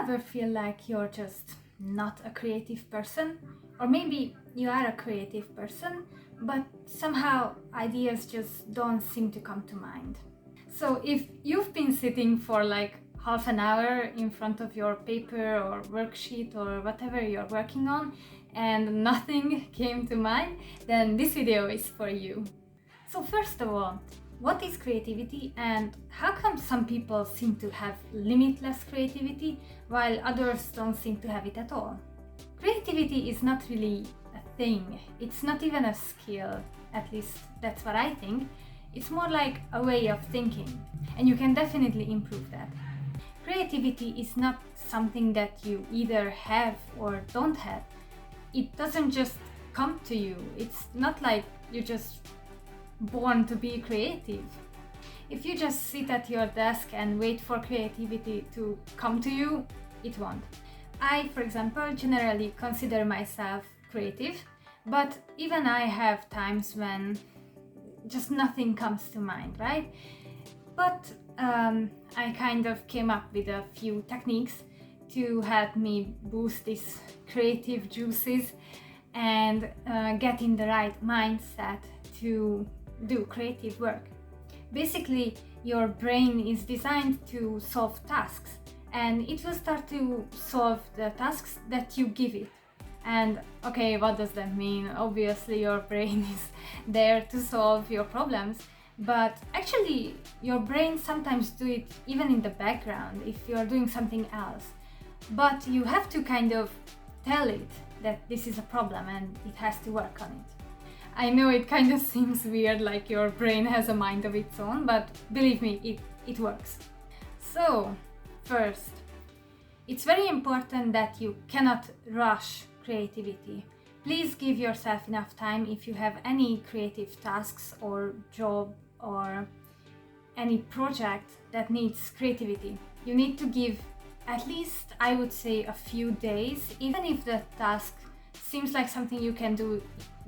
ever feel like you're just not a creative person? Or maybe you are a creative person, but somehow ideas just don't seem to come to mind. So if you've been sitting for like half an hour in front of your paper or worksheet or whatever you're working on and nothing came to mind, then this video is for you. So first of all, what is creativity and how come some people seem to have limitless creativity while others don't seem to have it at all? Creativity is not really a thing, it's not even a skill, at least that's what I think. It's more like a way of thinking, and you can definitely improve that. Creativity is not something that you either have or don't have. It doesn't just come to you. It's not like you're just born to be creative. If you just sit at your desk and wait for creativity to come to you, it won't. I, for example, generally consider myself creative, but even I have times when just nothing comes to mind, right? But I kind of came up with a few techniques to help me boost these creative juices and get in the right mindset to do creative work. Basically, your brain is designed to solve tasks, and it will start to solve the tasks that you give it. And okay, what does that mean? Obviously, your brain is there to solve your problems, but actually your brain sometimes do it even in the background if you're doing something else. But you have to kind of tell it that this is a problem and it has to work on it. I know it kind of seems weird, like your brain has a mind of its own, but believe me, it works. So, first, it's very important that you cannot rush creativity. Please give yourself enough time if you have any creative tasks or job or any project that needs creativity. You need to give at least, I would say, a few days, even if the task seems like something you can do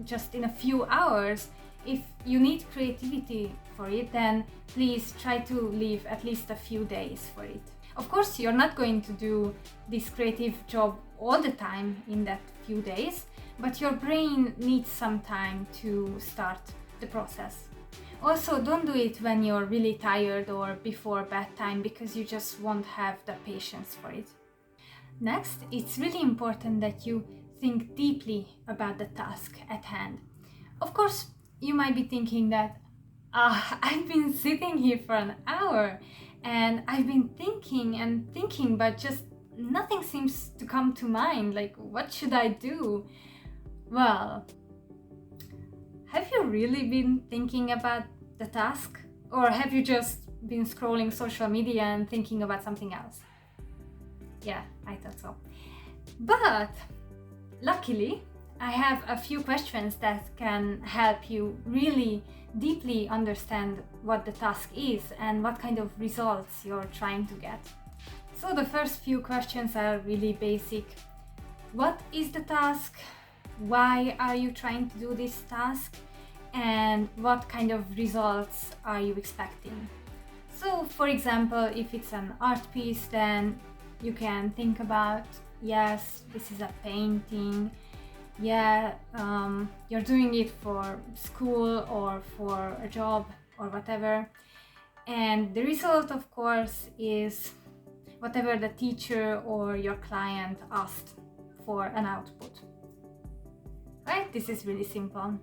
just in a few hours. If you need creativity for it, then please try to leave at least a few days for it. Of course, you're not going to do this creative job all the time in that few days, but your brain needs some time to start the process. Also, don't do it when you're really tired or before bedtime, because you just won't have the patience for it. Next, it's really important that you think deeply about the task at hand. Of course, you might be thinking that, I've been sitting here for an hour and I've been thinking and thinking, but just nothing seems to come to mind. Like, what should I do? Well, have you really been thinking about the task? Or have you just been scrolling social media and thinking about something else? Yeah, I thought so. But luckily, I have a few questions that can help you really deeply understand what the task is and what kind of results you're trying to get. So the first few questions are really basic. What is the task? Why are you trying to do this task? And what kind of results are you expecting? So, for example, if it's an art piece, then you can think about, yes, this is a painting. Yeah, you're doing it for school or for a job or whatever. And the result, of course, is whatever the teacher or your client asked for an output. Right? This is really simple.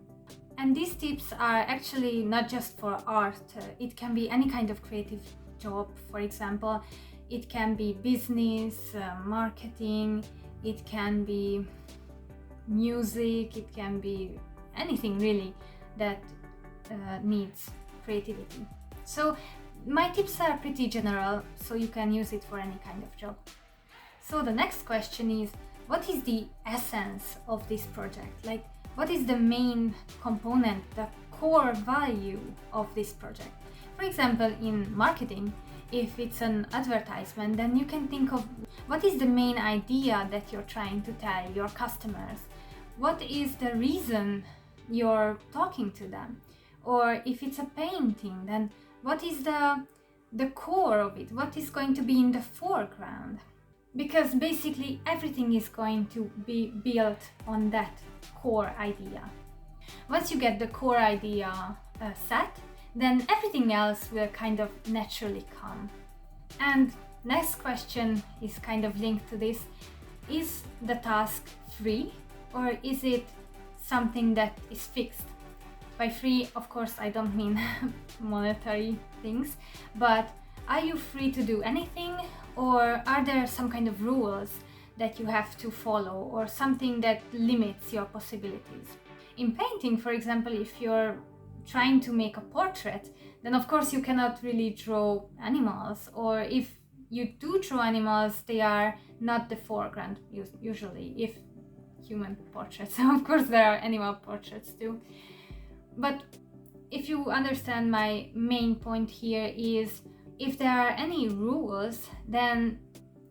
And these tips are actually not just for art. It can be any kind of creative job. For example, it can be business, marketing, it can be music, it can be anything really that needs creativity. So my tips are pretty general, so you can use it for any kind of job. So the next question is, what is the essence of this project? Like, what is the main component, the core value of this project? For example, in marketing, if it's an advertisement, then you can think of what is the main idea that you're trying to tell your customers? What is the reason you're talking to them? Or if it's a painting, then what is the core of it? What is going to be in the foreground? because basically everything is going to be built on that core idea. Once you get the core idea set, then everything else will kind of naturally come. And next question is kind of linked to this. Is the task free, or is it something that is fixed? By free, of course, I don't mean monetary things, but are you free to do anything, or are there some kind of rules that you have to follow, or something that limits your possibilities? In painting, for example, if you're trying to make a portrait, then of course you cannot really draw animals, or if you do draw animals, they are not the foreground usually, if human portraits. Of course there are animal portraits too. But if you understand, my main point here is, if there are any rules, then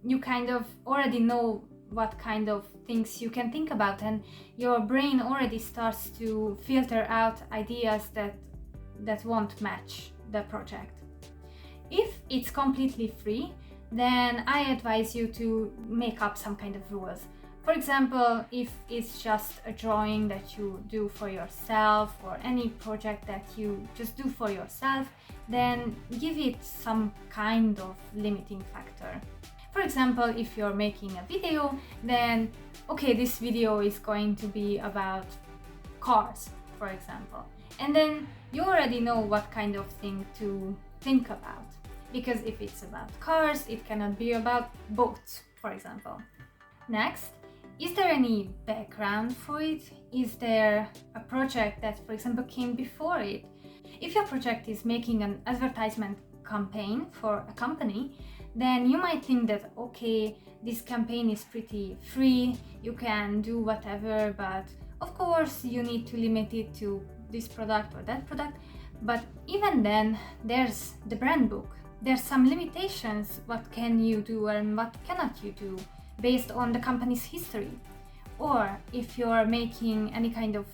you kind of already know what kind of things you can think about, and your brain already starts to filter out ideas that won't match the project. If it's completely free, then I advise you to make up some kind of rules. For example, if it's just a drawing that you do for yourself, or any project that you just do for yourself, then give it some kind of limiting factor. For example, if you're making a video, then okay, this video is going to be about cars, for example. And then you already know what kind of thing to think about. Because if it's about cars, it cannot be about boats, for example. Next, is there any background for it? Is there a project that, for example, came before it? If your project is making an advertisement campaign for a company, then you might think that, okay, this campaign is pretty free, you can do whatever, but of course you need to limit it to this product or that product. But even then, there's the brand book. There's some limitations, what can you do and what cannot you do, based on the company's history. Or if you're making any kind of,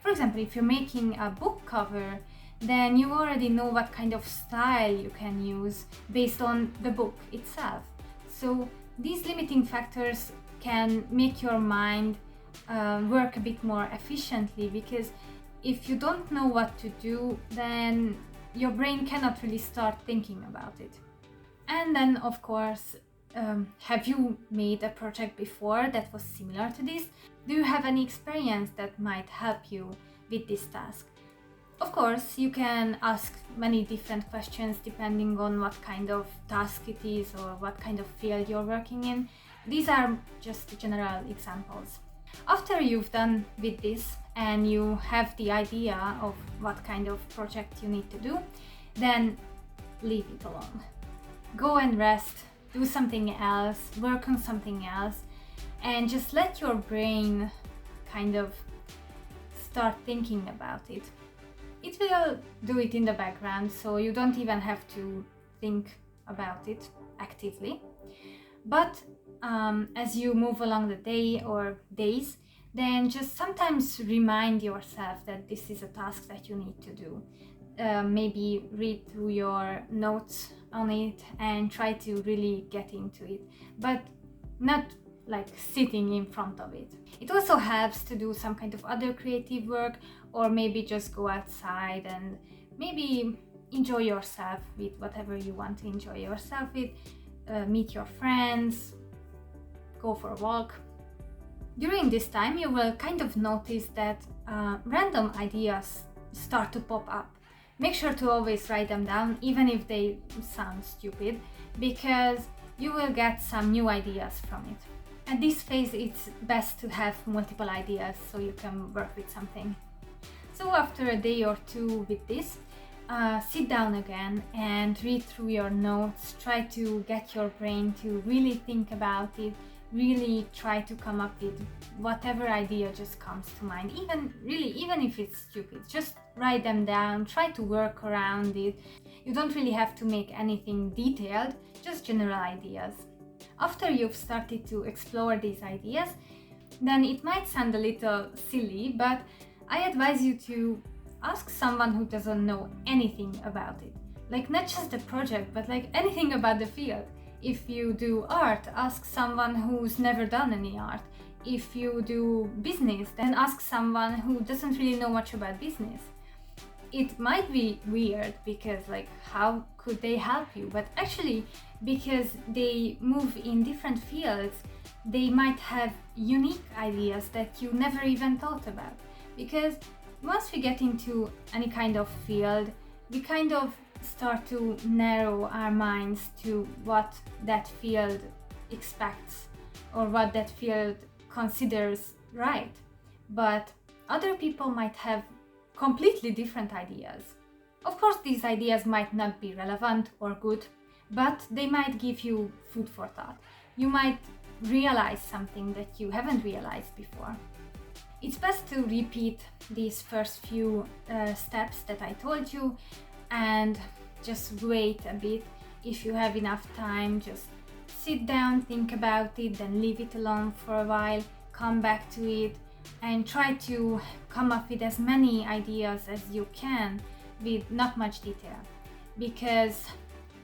for example, if you're making a book cover, then you already know what kind of style you can use based on the book itself. So these limiting factors can make your mind work a bit more efficiently, because if you don't know what to do, then your brain cannot really start thinking about it. And then, of course, have you made a project before that was similar to this? Do you have any experience that might help you with this task? Of course, you can ask many different questions depending on what kind of task it is or what kind of field you're working in. These are just general examples. After you've done with this and you have the idea of what kind of project you need to do, then leave it alone. Go and rest, do something else, work on something else, and just let your brain kind of start thinking about it. It will do it in the background, so you don't even have to think about it actively. But as you move along the day or days, then just sometimes remind yourself that this is a task that you need to do. Maybe read through your notes on it and try to really get into it, but not like sitting in front of it. It also helps to do some kind of other creative work, or maybe just go outside and maybe enjoy yourself with whatever you want to enjoy yourself with, meet your friends, go for a walk. During this time, you will kind of notice that random ideas start to pop up. Make sure to always write them down, even if they sound stupid, because you will get some new ideas from it. At this phase, it's best to have multiple ideas so you can work with something. So after a day or two with this, sit down again and read through your notes. Try to get your brain to really think about it. Really try to come up with whatever idea just comes to mind. Even if it's stupid, just write them down. Try to work around it. You don't really have to make anything detailed, just general ideas. After you've started to explore these ideas, then it might sound a little silly, but I advise you to ask someone who doesn't know anything about it. Like, not just the project, but like anything about the field. If you do art, ask someone who's never done any art. If you do business, then ask someone who doesn't really know much about business. It might be weird because like how could they help you, but actually because they move in different fields, they might have unique ideas that you never even thought about. Because once we get into any kind of field, we kind of start to narrow our minds to what that field expects or what that field considers right. But other people might have completely different ideas. Of course, these ideas might not be relevant or good, but they might give you food for thought. You might realize something that you haven't realized before. It's best to repeat these first few steps that I told you and just wait a bit. If you have enough time, just sit down, think about it, then leave it alone for a while, come back to it, and try to come up with as many ideas as you can with not much detail, because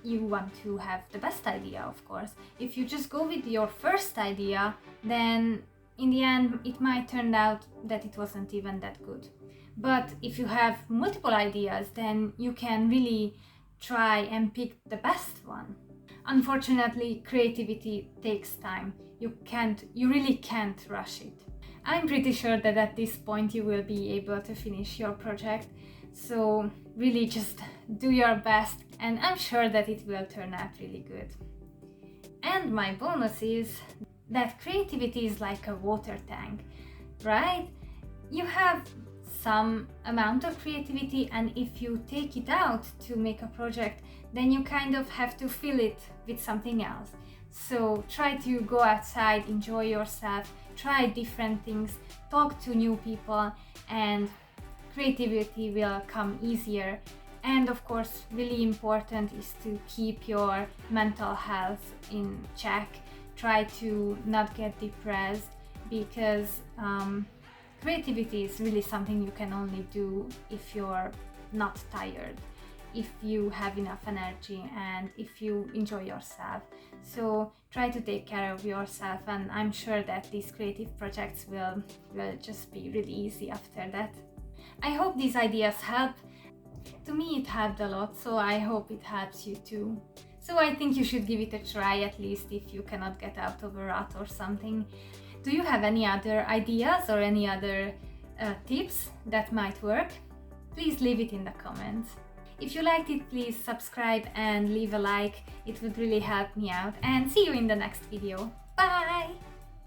you want to have the best idea, of course. If you just go with your first idea, then in the end it might turn out that it wasn't even that good. But if you have multiple ideas, then you can really try and pick the best one. Unfortunately, creativity takes time. You really can't rush it. I'm pretty sure that at this point you will be able to finish your project, so really just do your best, and I'm sure that it will turn out really good. And my bonus is that creativity is like a water tank, right? You have some amount of creativity, and if you take it out to make a project, then you kind of have to fill it with something else. So try to go outside, enjoy yourself, try different things, talk to new people, and creativity will come easier. And of course, really important is to keep your mental health in check. Try to not get depressed, because creativity is really something you can only do if you're not tired, if you have enough energy, and if you enjoy yourself. So try to take care of yourself, and I'm sure that these creative projects will just be really easy after that. I hope these ideas help. To me it helped a lot, so I hope it helps you too. So I think you should give it a try, at least if you cannot get out of a rut or something. Do you have any other ideas or any other tips that might work? Please leave it in the comments. If you liked it, please subscribe and leave a like. It would really help me out, and see you in the next video.